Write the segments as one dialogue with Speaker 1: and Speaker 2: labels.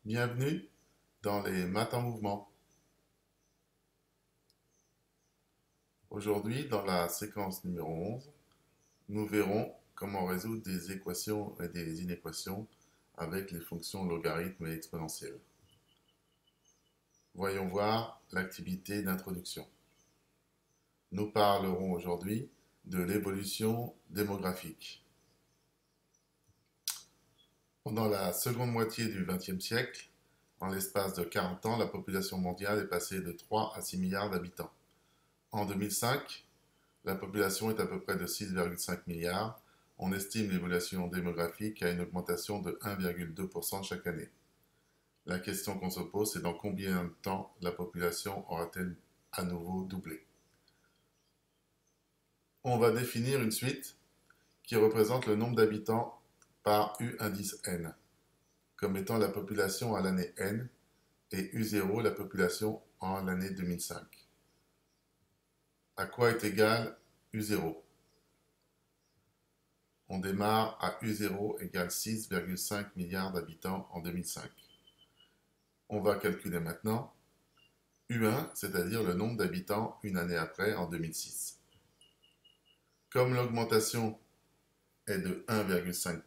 Speaker 1: Bienvenue dans les maths en mouvement. Aujourd'hui, dans la séquence numéro 11, nous verrons comment résoudre des équations et des inéquations avec les fonctions logarithmes et exponentielles. Voyons voir l'activité d'introduction. Nous parlerons aujourd'hui de l'évolution démographique. Pendant la seconde moitié du XXe siècle, en l'espace de 40 ans, la population mondiale est passée de 3 à 6 milliards d'habitants. En 2005, la population est à peu près de 6,5 milliards. On estime l'évolution démographique à une augmentation de 1,2% chaque année. La question qu'on se pose, c'est dans combien de temps la population aura-t-elle à nouveau doublé? On va définir une suite qui représente le nombre d'habitants par U indice n, comme étant la population à l'année n, et U0 la population en l'année 2005. À quoi est égal U0? On démarre à U0 égale 6,5 milliards d'habitants en 2005. On va calculer maintenant U1, c'est-à-dire le nombre d'habitants une année après, en 2006. Comme l'augmentation est de 1,52%,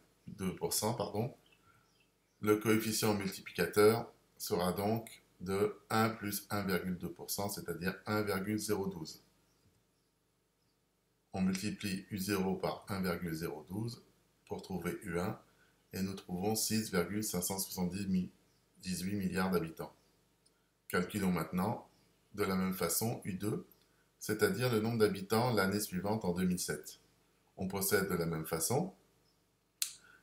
Speaker 1: le coefficient multiplicateur sera donc de 1 plus 1,2%, c'est-à-dire 1,012. On multiplie U0 par 1,012 pour trouver U1 et nous trouvons 6,578 milliards d'habitants. Calculons maintenant de la même façon U2, c'est-à-dire le nombre d'habitants l'année suivante en 2007. On procède de la même façon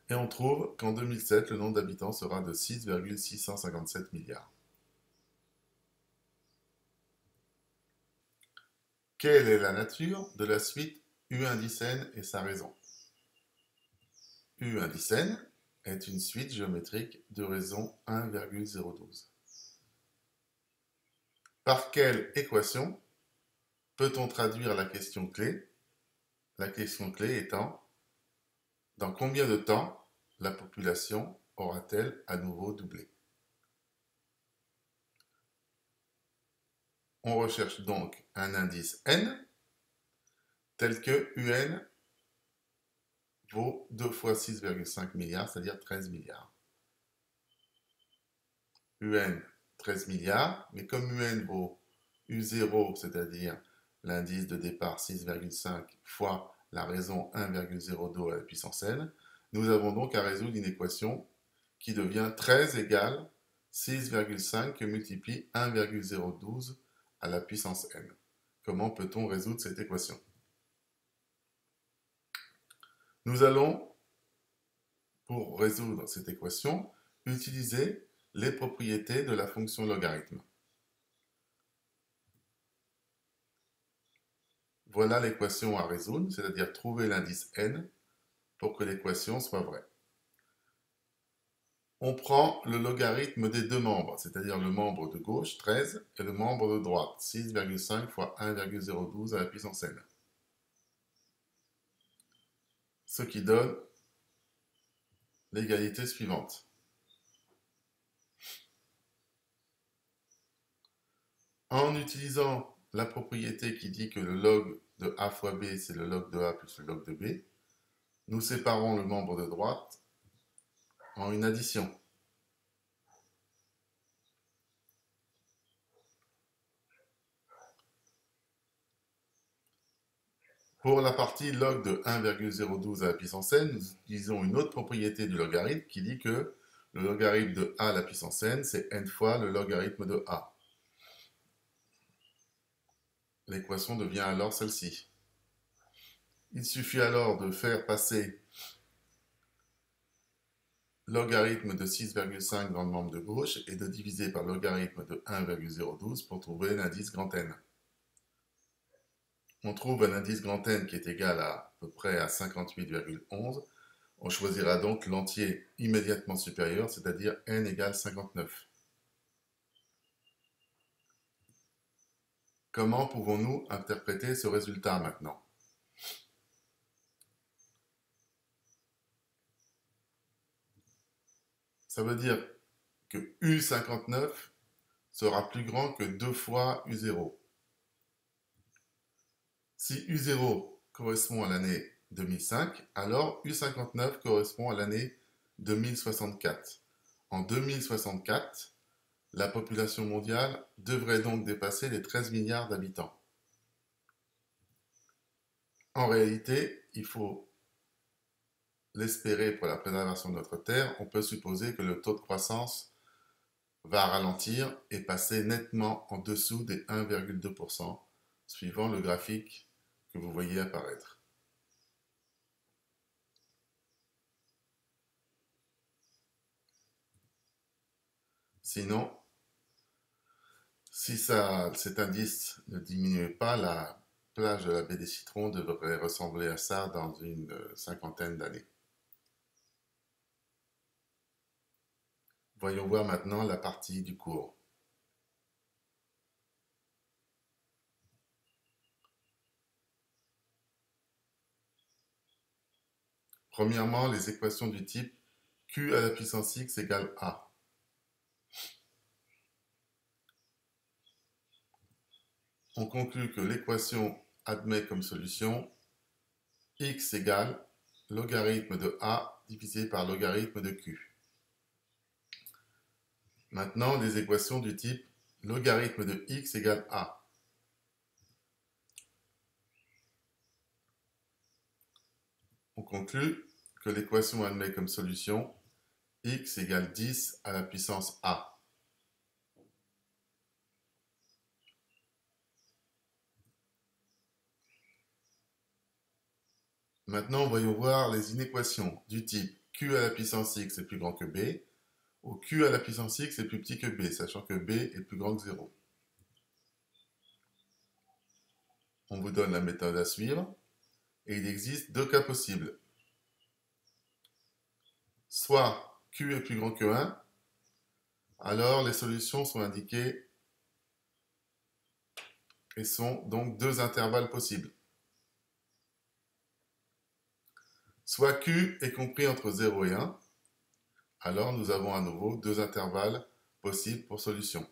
Speaker 1: et on trouve qu'en 2007, le nombre d'habitants sera de 6,657 milliards. Quelle est la nature de la suite U indice n et sa raison? U indice n est une suite géométrique de raison 1,012. Par quelle équation peut-on traduire la question clé? La question clé étant: dans combien de temps la population aura-t-elle à nouveau doublé? On recherche donc un indice n tel que UN vaut 2 fois 6,5 milliards, c'est-à-dire 13 milliards. UN 13 milliards, mais comme UN vaut U0, c'est-à-dire l'indice de départ 6,5 fois la raison 1,02 à la puissance n, nous avons donc à résoudre une équation qui devient 13 égale 6,5 que multiplie 1,012 à la puissance n. Comment peut-on résoudre cette équation? Nous allons, pour résoudre cette équation, utiliser les propriétés de la fonction logarithme. Voilà l'équation à résoudre, c'est-à-dire trouver l'indice n pour que l'équation soit vraie. On prend le logarithme des deux membres, c'est-à-dire le membre de gauche, 13, et le membre de droite, 6,5 fois 1,012 à la puissance n. Ce qui donne l'égalité suivante. En utilisant la propriété qui dit que le log de a fois b, c'est le log de a plus le log de b, nous séparons le membre de droite en une addition. Pour la partie log de 1,012 à la puissance n, nous utilisons une autre propriété du logarithme qui dit que le logarithme de a à la puissance n, c'est n fois le logarithme de a. L'équation devient alors celle-ci. Il suffit alors de faire passer logarithme de 6,5 dans le membre de gauche et de diviser par logarithme de 1,012 pour trouver l'indice grand N. On trouve un indice grand N qui est égal à peu près à 58,11. On choisira donc l'entier immédiatement supérieur, c'est-à-dire n égale 59. Comment pouvons-nous interpréter ce résultat maintenant? Ça veut dire que U59 sera plus grand que 2 fois U0. Si U0 correspond à l'année 2005, alors U59 correspond à l'année 2064. En 2064, la population mondiale devrait donc dépasser les 13 milliards d'habitants. En réalité, il faut l'espérer pour la préservation de notre Terre. On peut supposer que le taux de croissance va ralentir et passer nettement en dessous des 1,2%, suivant le graphique que vous voyez apparaître. Sinon, si cet indice ne diminuait pas, la plage de la baie des Citrons devrait ressembler à ça dans une cinquantaine d'années. Voyons voir maintenant la partie du cours. Premièrement, les équations du type Q à la puissance x égale A. On conclut que l'équation admet comme solution x égale logarithme de A divisé par logarithme de Q. Maintenant, les équations du type logarithme de x égale A. On conclut que l'équation admet comme solution x égale 10 à la puissance A. Maintenant, voyons voir les inéquations du type q à la puissance x est plus grand que b, ou q à la puissance x est plus petit que b, sachant que b est plus grand que 0. On vous donne la méthode à suivre, et il existe deux cas possibles. Soit q est plus grand que 1, alors les solutions sont indiquées et sont donc deux intervalles possibles. Soit q est compris entre 0 et 1, alors nous avons à nouveau deux intervalles possibles pour solution.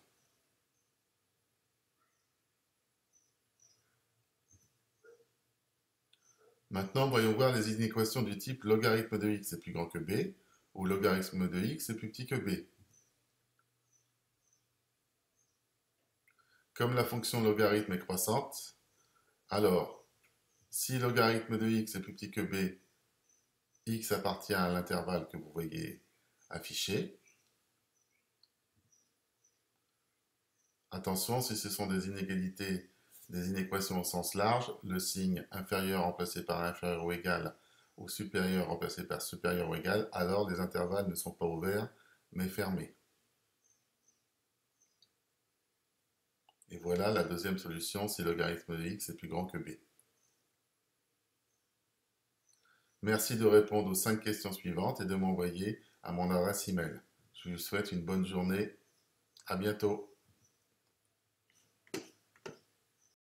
Speaker 1: Maintenant, voyons voir les inéquations du type logarithme de x est plus grand que b, ou logarithme de x est plus petit que b. Comme la fonction logarithme est croissante, alors, si logarithme de x est plus petit que b, x appartient à l'intervalle que vous voyez affiché. Attention, si ce sont des inégalités, des inéquations au sens large, le signe inférieur remplacé par inférieur ou égal ou supérieur remplacé par supérieur ou égal, alors les intervalles ne sont pas ouverts, mais fermés. Et voilà la deuxième solution si logarithme de x est plus grand que b. Merci de répondre aux 5 questions suivantes et de m'envoyer à mon adresse email. Je vous souhaite une bonne journée. À bientôt.